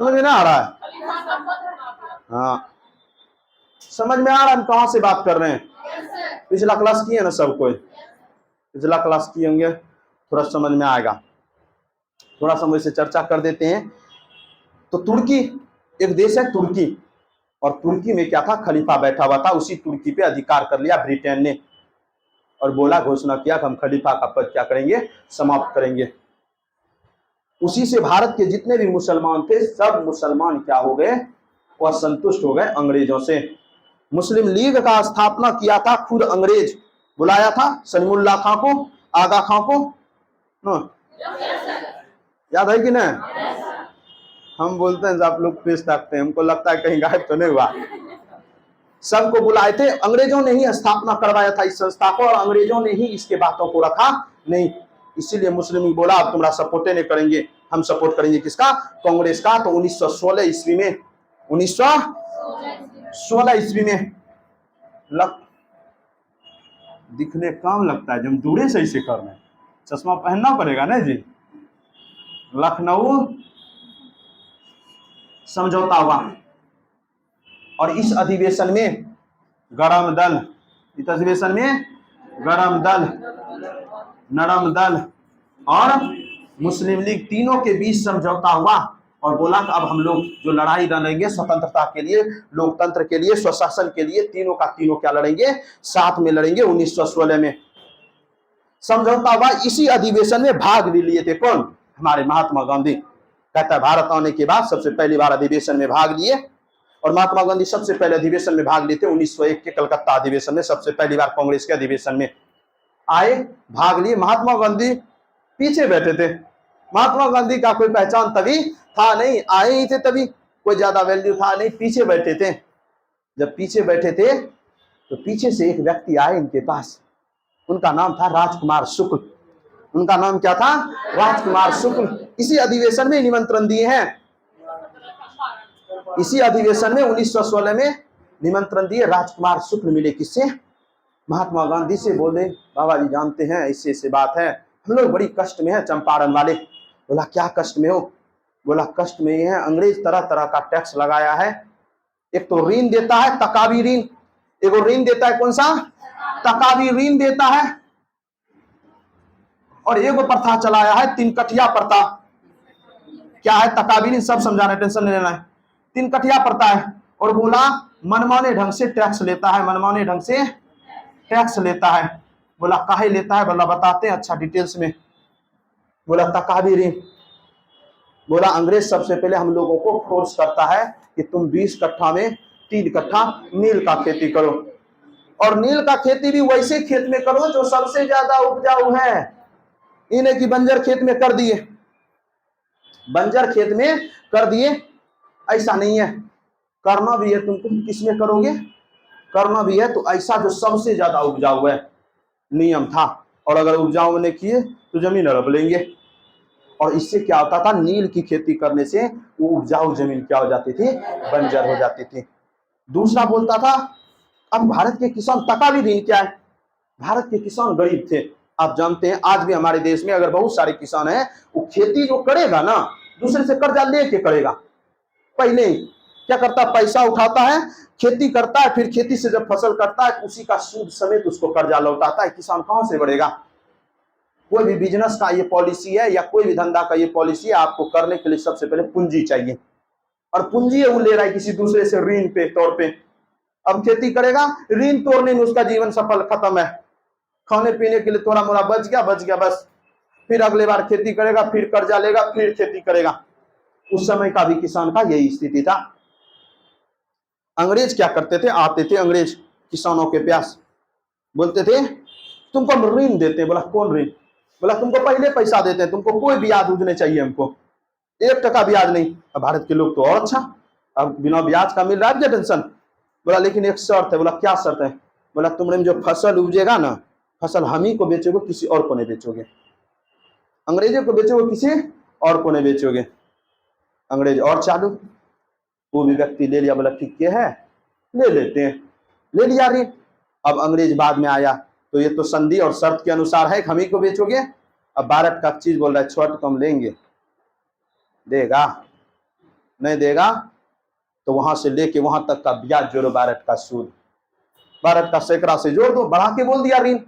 समझ में ना आ रहा है? हाँ समझ में आ रहा है हम कहां से बात कर रहे हैं। पिछला क्लास किए ना सब कोई, पिछला क्लास किए होंगे, थोड़ा समझ में आएगा। थोड़ा समय से चर्चा कर देते हैं। तो तुर्की एक देश है तुर्की, और तुर्की में क्या था, खलीफा बैठा हुआ था, उसी तुर्की पे अधिकार कर लिया ब्रिटेन ने। और बोला, घोषणा किया कि हम खलीफा का पद क्या करेंगे, समाप्त करेंगे। उसी से भारत के जितने भी मुसलमान थे सब मुसलमान क्या हो गए, वह संतुष्ट हो गए अंग्रेजों से। मुस्लिम लीग का स्थापना किया था खुद अंग्रेज, बुलाया था सलीमुल्लाह खां को, आगा खां को, याद है कि नहीं? हम बोलते हैं आप लोग पेश ताकते हैं, हमको लगता है कहीं गायब तो नहीं हुआ। सबको बुलाए थे, अंग्रेजों ने ही स्थापना करवाया था इस संस्था को, और अंग्रेजों ने ही इसके बातों को रखा नहीं। इसीलिए मुस्लिम लीग बोला अब तुम्हारा सपोर्ट नहीं करेंगे, हम सपोर्ट करेंगे किसका, कांग्रेस का। तो 1916 ईस्वी में, 1916 ईस्वी में दिखने काम लगता है, जब दूरे से इसे करना, चश्मा पहनना पड़ेगा ना जी। लखनऊ समझौता हुआ, और इस अधिवेशन में गरम दल, इस अधिवेशन में गरम दल, नरम दल और मुस्लिम लीग तीनों के बीच समझौता हुआ, और बोला कि अब हम लोग जो लड़ाई लड़ेंगे स्वतंत्रता के लिए, लोकतंत्र के लिए, स्वशासन के लिए, तीनों का तीनों क्या लड़ेंगे, साथ में लड़ेंगे। 1916 में समझौता हुआ। इसी अधिवेशन में भाग भी लिए थे कौन, हमारे महात्मा गांधी। कहता है भारत आने के बाद सबसे पहली बार अधिवेशन में भाग लिए, और महात्मा गांधी सबसे पहले अधिवेशन में भाग लिए थे 1901 के कलकत्ता अधिवेशन में, सबसे पहली बार कांग्रेस के अधिवेशन में आए, भाग लिए। महात्मा गांधी पीछे बैठे थे, महात्मा गांधी का कोई पहचान तभी था नहीं, आए ही थे तभी, कोई ज्यादा वैल्यू था नहीं, पीछे बैठे थे। जब पीछे बैठे थे तो पीछे से एक व्यक्ति आए इनके पास, उनका नाम था राजकुमार शुक्ल। उनका नाम क्या था, राजकुमार शुक्ल। इसी अधिवेशन में निमंत्रण दिए हैं, इसी अधिवेशन में 1916 में निमंत्रण दिए। राजकुमार शुक्ल मिले किससे, महात्मा गांधी से। बोले बाबा जी जानते हैं ऐसे ऐसे बात है, हम लोग बड़ी कष्ट में है चंपारण वाले। बोला क्या कष्ट में हो, बोला कष्ट में ये है अंग्रेज तरह तरह का टैक्स लगाया है, एक तो ऋण देता है तकावी ऋण, एक ऋण देता है कौन सा, तकावी ऋण देता है, और एक प्रथा चलाया है तीन कठिया प्रथा। क्या है तकावी ऋण, सब समझाना, टेंशन नहीं लेना है। तीन कठिया प्रथा है, और बोला मनमाने ढंग से टैक्स लेता है, मनमाने ढंग से टैक्स लेता है। बोला काहे लेता है, बोला बताते हैं अच्छा डिटेल्स में। बोला तकावी ऋण, बोला अंग्रेज सबसे पहले हम लोगों को फोर्स करता है कि तुम 20 कट्ठा में 3 कट्ठा नील का खेती करो, और नील का खेती भी वैसे खेत में करो जो सबसे ज्यादा उपजाऊ है। इन्हें की बंजर खेत में कर दिए, बंजर खेत में कर दिए, ऐसा नहीं है, करना भी है तुमको, किसमें करोगे, करना भी है तो ऐसा जो सबसे ज्यादा उपजाऊ है, नियम था। और अगर उपजाऊ ने किए तो जमीन अरब लेंगे। और इससे क्या होता था, नील की खेती करने से वो उपजाऊ जमीन क्या हो जाती थी, बंजर हो जाती थी। दूसरा बोलता था, अब भारत के किसान, तकावी ऋण क्या है, भारत के किसान गरीब थे। आप जानते हैं आज भी हमारे देश में अगर बहुत सारे किसान हैं, वो खेती जो करेगा ना दूसरे से कर्जा लेके करेगा। पहले क्या करता, पैसा उठाता है, खेती करता है, फिर खेती से जब फसल करता है उसी का सूद समेत उसको कर्जा लौटाता है। किसान कहां से बढ़ेगा। कोई भी बिजनेस का ये पॉलिसी है, या कोई भी धंधा का ये पॉलिसी है, आपको करने के लिए सबसे पहले पूंजी चाहिए, और पूंजी वो ले रहा है किसी दूसरे से ऋण पे तौर पे। अब खेती करेगा, ऋण तोड़ने में उसका जीवन सफल खत्म है, खाने पीने के लिए थोड़ा मोड़ा बच गया बस, फिर अगले बार खेती करेगा, फिर कर्जा लेगा, फिर खेती करेगा। उस समय का भी किसान का यही स्थिति था। अंग्रेज क्या करते थे, आते थे अंग्रेज किसानों के प्यास, बोलते थे तुमको हम ऋण देते हैं। बोला कौन ऋण, बोला तुमको पहले पैसा देते हैं, तुमको कोई ब्याज उठने चाहिए, हमको 1 टका ब्याज नहीं। अब भारत के लोग तो और अच्छा, अब बिना ब्याज का मिल रहा है, क्या टेंशन। बोला लेकिन एक शर्त है। बोला क्या शर्त है, बोला तुमने जो फसल उपजेगा ना, फसल हम ही को बेचोगे, किसी और को नहीं बेचोगे, अंग्रेजों को बेचोगे, किसी और को नहीं बेचोगे। अंग्रेज और चालू, वो भी व्यक्ति ले लिया, बोला ठीक है ले लेते हैं, ले लिया ऋण। अब अंग्रेज बाद में आया तो ये तो संधि और शर्त के अनुसार है, हम ही को बेचोगे। अब भारत का चीज बोल रहा है छोट कम लेंगे, देगा नहीं देगा तो वहां से लेके वहां तक का ब्याज जोड़ो, भारत का सूद, भारत का सैकड़ा से जोड़ दो, बढ़ा के बोल दिया ऋण।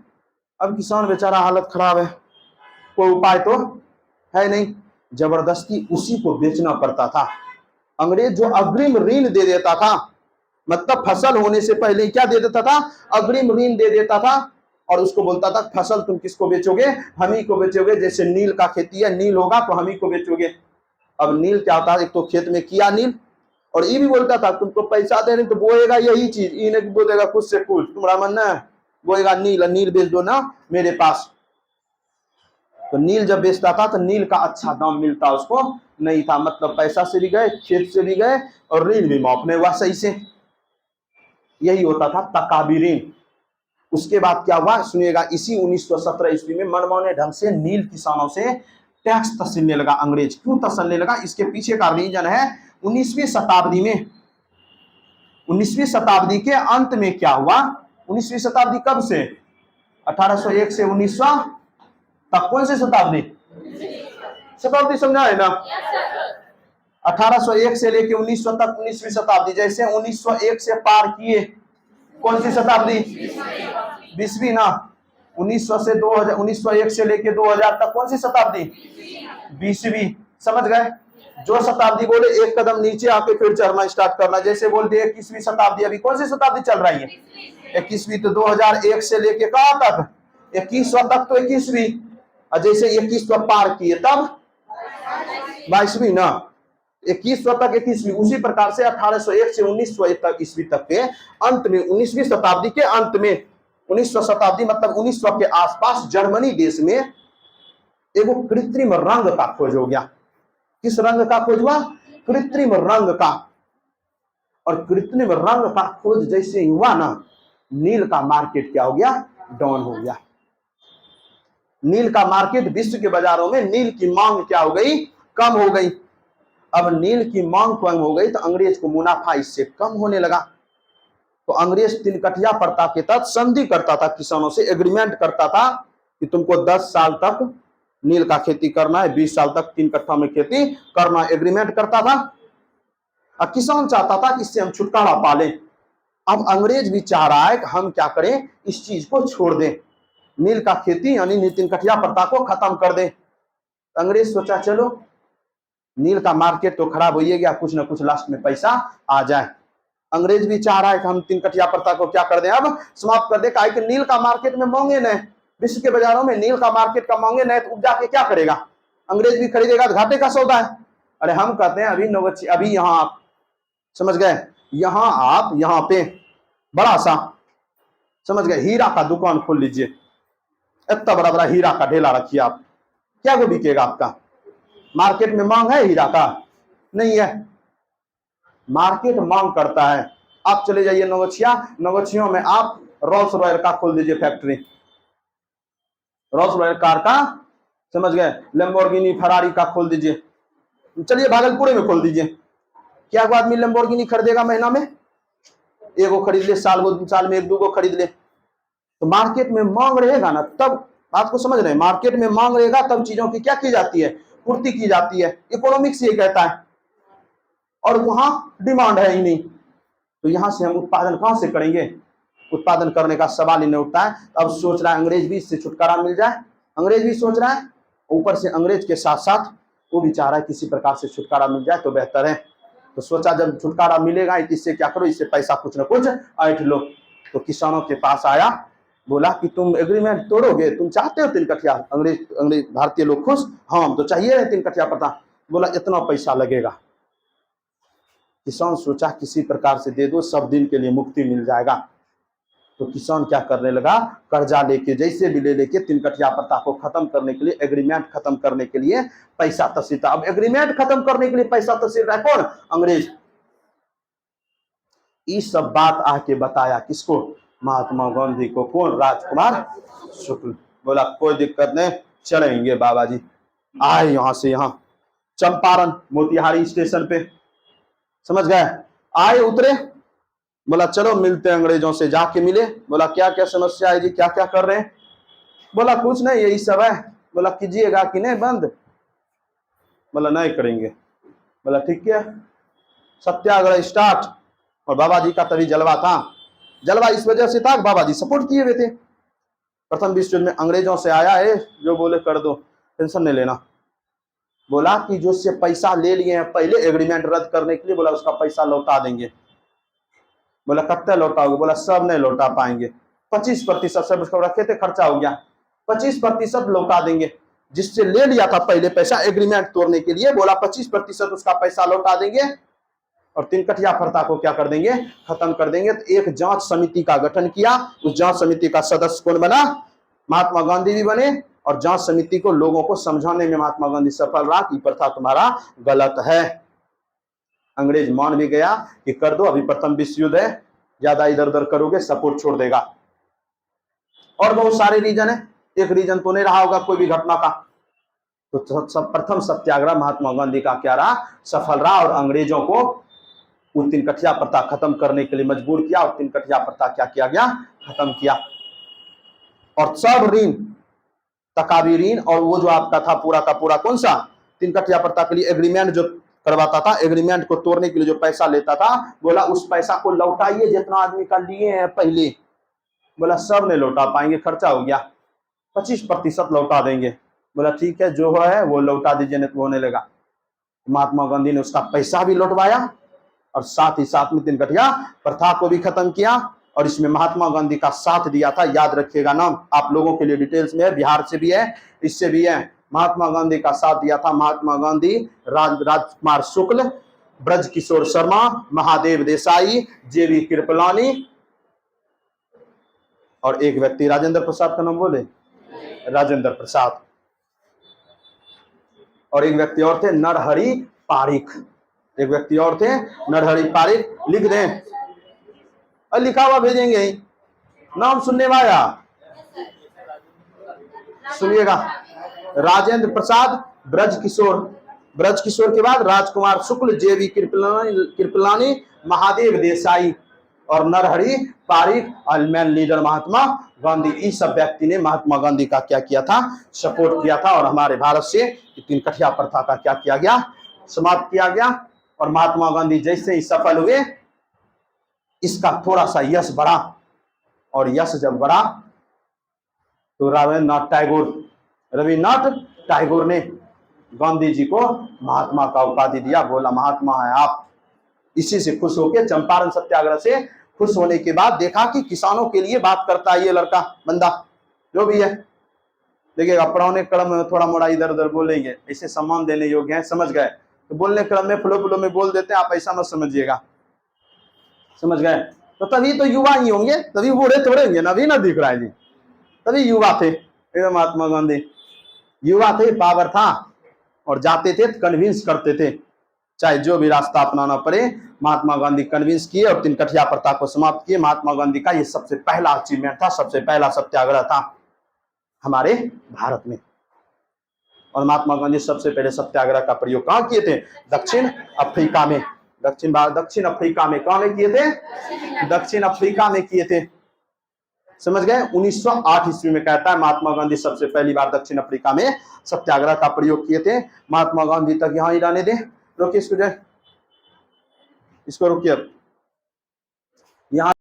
अब किसान बेचारा हालत खराब है, कोई उपाय तो है नहीं, जबरदस्ती उसी को बेचना पड़ता था। अंग्रेज जो अग्रिम ऋण दे देता था, मतलब फसल होने से पहले क्या दे देता था, अग्रिम ऋण दे देता था, और उसको बोलता था फसल तुम किसको बेचोगे, हम ही को बेचोगे, जैसे नील का खेती है, नील होगा तो हम ही को बेचोगे। अब नील क्या होता है, एक तो खेत में किया नील, और ये भी बोलता था तुमको पैसा दे रहे तो बोएगा यही चीज, ये नहीं बोलेगा कुछ से कुछ, तुम्हारा मन है बोएगा नील, नील बेच दो ना मेरे पास। तो नील जब बेचता था तो नील का अच्छा दाम मिलता उसको नहीं था, मतलब पैसा से भी गए, खेत से भी गए, और ऋण भी माफ नहीं हुआ सही से। यही होता था तकाबी ऋण। उसके बाद क्या हुआ सुनिएगा, इसी 1917 ईस्वी में मनमाने ढंग से नील किसानों से टैक्स तसीलने लगा अंग्रेज। क्यों तसलने लगा, इसके पीछे का रीजन है 19वीं शताब्दी में, 19वीं शताब्दी के अंत में क्या हुआ, 19वीं शताब्दी कब से, 1801 से 1900 तक, कौन सी शताब्दी, शताब्दी समझा है ना, 1801 से लेके 1900 तक 19वीं शताब्दी। जैसे 1901 से पार किए, कौन सी शताब्दी, 20वीं ना, 1900 से 2000, 1901 से लेके 2000 तक कौन सी शताब्दी, 20वीं। समझ गए, जो शताब्दी बोले एक कदम नीचे आके फिर चढ़ना स्टार्ट करना। जैसे बोलते 21वीं शताब्दी, अभी कौन सी शताब्दी चल रही है, 21वीं। तो 2001 से लेके कहां तक, 2100 तक तो 21वीं, और जैसे 2100 पार किए तब 22वीं ना, 2100 तक 21वीं। उसी प्रकार से 1801 से 1900 तक ईस्वी तक के अंत में, 19वीं शताब्दी के अंत में, 1900 शताब्दी मतलब 1900 के आसपास जर्मनी देश में एगो कृत्रिम रंग का खोज हो गया। किस रंग का खोज हुआ, कृत्रिम रंग का। और कृत्रिम रंग का खोज जैसे ही हुआ ना, नील का मार्केट क्या हो गया, डाउन हो गया। नील का मार्केट, विश्व के बाजारों में नील की मांग क्या हो गई, कम हो गई। अब नील की मांग कम हो गई तो अंग्रेज को मुनाफा इससे कम होने लगा। तो अंग्रेज तिनकठिया प्रथा के तहत संधि करता था किसानों से, एग्रीमेंट करता था कि तुमको 10 साल तक नील का खेती करना है, 20 साल तक 3 कट्ठा में खेती करना, एग्रीमेंट करता था। और किसान चाहता था कि इससे हम छुटकारा पा लें। अब अंग्रेज भी चाह रहा है कि हम क्या करें, इस चीज को छोड़ दें, नील का खेती यानी तिनकठिया प्रथा को खत्म कर दें। अंग्रेज सोचा चलो नील का मार्केट तो खराब हो ही गया, कुछ ना कुछ लास्ट में पैसा आ जाए। अंग्रेज भी चाह रहा है कि हम तिनकठिया प्रथा को क्या कर दें, अब समाप्त कर दे। काहे कि नील का मार्केट में मांगे नहीं, विश्व के बाजारों में नील का मार्केट का मांगे नहीं, तो उपजा के क्या करेगा, अंग्रेज भी खरीदेगा तो घाटे का सौदा है। अरे हम कहते हैं अभी नवच्ची, अभी यहाँ आप समझ गए, यहाँ आप यहाँ पे बड़ा सा समझ गए हीरा का दुकान खोल लीजिए, इतना बड़ा बड़ा हीरा का ढेला रखिए आप, क्या वो बिकेगा आपका, मार्केट में मांग है हीरा का, नहीं है, मार्केट मांग करता है। आप चले जाइए नवगछिया, नवगछियों में आप रोल्स रॉयल का खोल दीजिए फैक्ट्री, रोल्स रॉयल कार का, समझ गए, लैम्बोर्गिनी फरारी का खोल दीजिए, चलिए भागलपुर में खोल दीजिए। क्या आदमी लैम्बोर्गिनी खरीदेगा महीना में, एगो खरीद ले, साल में 1-2 खरीद ले। तो मार्केट में मांग रहेगा ना, तब बात को समझ रहे हैं, मार्केट में मांग रहेगा तब चीजों की क्या की जाती है, पूर्ति की जाती है। इकोनॉमिक्स ये कहता है, और वहां डिमांड है ही नहीं, तो यहां से हम उत्पादन कहां से करेंगे, उत्पादन करने का सवाल ही नहीं उठता है। अब सोच रहा है अंग्रेज भी इससे छुटकारा मिल जाए, अंग्रेज भी सोच रहा है, ऊपर से अंग्रेज के साथ साथ वो भी चाह रहा है किसी प्रकार से छुटकारा मिल जाए तो बेहतर है। तो सोचा जब छुटकारा मिलेगा इससे क्या करो, इससे पैसा कुछ ना कुछ ऐंठ लो। तो किसानों के पास आया, बोला कि तुम एग्रीमेंट तोड़ोगे, तुम चाहते हो तिनकठिया, अंग्रेज भारतीय लोग खुश, हाँ तो चाहिए तिनकठिया प्रथा। बोला इतना पैसा लगेगा। किसान सोचा किसी प्रकार से दे दो, सब दिन के लिए मुक्ति मिल जाएगा। तो किसान क्या करने लगा, कर्जा लेके जैसे भी ले लेके तिनकठिया प्रथा को खत्म करने के लिए, एग्रीमेंट खत्म करने के लिए पैसा तसीलता। अब एग्रीमेंट खत्म करने के लिए पैसा तसील रहा है कौन, अंग्रेज। ये सब बात आके बताया किसको, महात्मा गांधी को। कौन, राजकुमार शुक्ल। बोला कोई दिक्कत नहीं, चलेंगे बाबा जी। आए यहां से यहाँ चंपारण मोतिहारी स्टेशन पे, समझ गए, आए उतरे, बोला चलो मिलते हैं अंग्रेजों से। जाके मिले, बोला क्या क्या समस्या है जी, क्या क्या कर रहे हैं। बोला कुछ नहीं यही सब है। बोला कीजिएगा कि नहीं बंद, बोला नहीं करेंगे। बोला ठीक है, सत्याग्रह स्टार्ट। और बाबा जी का तभी जलवा था, जलवा इस वजह से था बाबा जी सपोर्ट किए हुए थे। प्रथम विश्व युद्ध में अंग्रेजों से आया है, जो बोले कर दो, टेंशन नहीं लेना। बोला कि जो से पैसा ले लिए हैं पहले एग्रीमेंट रद्द करने के लिए, बोला उसका पैसा लौटा देंगे। बोला कब तक लौटाओगे, बोला सब नहीं लौटा पाएंगे। 25% सब उसको रखे थे, खर्चा हो गया, 25% लौटा देंगे। जिससे ले लिया था पहले पैसा एग्रीमेंट तोड़ने के लिए, बोला 25% उसका पैसा लौटा देंगे और तिनकठिया प्रथा को क्या कर देंगे, खत्म कर देंगे। तो एक जांच समिति का गठन किया। उस जांच समिति का सदस्य कौन बना, महात्मा गांधी भी बने। और जांच समिति को लोगों को समझाने में महात्मा गांधी सफल रहा कि प्रथा तुम्हारा गलत है। अंग्रेज मान भी गया कि कर दो, अभी प्रथम विश्व युद्ध है, ज्यादा इधर उधर करोगे सपोर्ट छोड़ देगा। और बहुत सारे रीजन है, एक रीजन तो नहीं रहा होगा कोई भी घटना का। तो सब प्रथम सत्याग्रह महात्मा गांधी का क्या रहा, सफल रहा और अंग्रेजों को उस तिनकठिया प्रथा खत्म करने के लिए मजबूर किया और तिनकठिया प्रथा क्या किया गया, खत्म किया। और सब ऋण, तकावी ऋण और वो जो आपका था पूरा का पूरा कौन सा, तिनकठिया प्रथा के लिए एग्रीमेंट जो करवाता था, एग्रीमेंट को तोड़ने के लिए जो पैसा लेता था, बोला उस पैसा को लौटाइए जितना आदमी का लिए हैं पहले। बोला सब नहीं लौटा पाएंगे, खर्चा हो गया, 25% लौटा देंगे। बोला ठीक है, जो है वो लौटा दीजिए, नहीं तो होने लगा। महात्मा गांधी ने उसका पैसा भी लौटवाया और साथ ही साथ में तिनकठिया प्रथा को भी खत्म किया। और इसमें महात्मा गांधी का साथ दिया था, याद रखिएगा नाम आप लोगों के लिए डिटेल्स में है, बिहार से भी है, इससे भी है। महात्मा गांधी का साथ दिया था महात्मा गांधी, राजकुमार शुक्ल, ब्रज किशोर शर्मा, महादेव देसाई, जेबी कृपलानी और एक व्यक्ति राजेंद्र प्रसाद का नाम बोले, राजेंद्र प्रसाद। और एक व्यक्ति और थे नरहरि पारिक, एक व्यक्ति और थे नरहरि पारिक। लिख दें और लिखा हुआ भेजेंगे ही, नाम सुनने में आया, सुनिएगा। राजेंद्र प्रसाद, ब्रज किशोर, ब्रज किशोर के बाद राजकुमार शुक्ल, जेबी कृपलानी, महादेव देसाई और नरहरि पारिक, अलमैन लीडर महात्मा गांधी। इस सब व्यक्ति ने महात्मा गांधी का क्या किया था, सपोर्ट किया था। और हमारे भारत से तिनकठिया प्रथा का क्या किया गया, समाप्त किया गया। और महात्मा गांधी जैसे ही सफल हुए, इसका थोड़ा सा यश बढ़ा। और यश जब बढ़ा तो रविन्द्रनाथ टैगोर ने गांधी जी को महात्मा का उपाधि दिया, बोला महात्मा है आप। इसी से खुश होकर, चंपारण सत्याग्रह से खुश होने के बाद देखा कि किसानों के लिए बात करता है ये लड़का बंदा जो भी है। देखिएगा पढ़ाने क्रम में थोड़ा मोड़ा इधर उधर बोलेंगे, ऐसे सम्मान देने योग्य है, समझ गए। तो बोलने क्रम में फ्लो फ्लो में बोल देते हैं, आप ऐसा मत समझिएगा, समझ गए। तो तभी तो युवा ही होंगे, तभी बूढ़े थोड़े होंगे, अभी ना दिख रहा है जी। तभी युवा थे एकदम, महात्मा गांधी युवा थे, पावर था और जाते थे कन्विंस करते थे, चाहे जो भी रास्ता अपनाना पड़े। महात्मा गांधी कन्विंस किए और तिनकठिया प्रथा को समाप्त किए। महात्मा गांधी का ये सबसे पहला अचीवमेंट था, सबसे पहला सत्याग्रह था हमारे भारत में। और महात्मा गांधी सबसे पहले सत्याग्रह का प्रयोग कहाँ किए थे, दक्षिण अफ्रीका में। दक्षिण अफ्रीका में कहाँ में किए थे, दक्षिण अफ्रीका में किए थे, समझ गए। 1908 ईस्वी में कहता है महात्मा गांधी सबसे पहली बार दक्षिण अफ्रीका में सत्याग्रह का प्रयोग किए थे। महात्मा गांधी तक यहाँ ही रहने दे, रोकिए इसको, जाए इसको रोकिए यहाँ।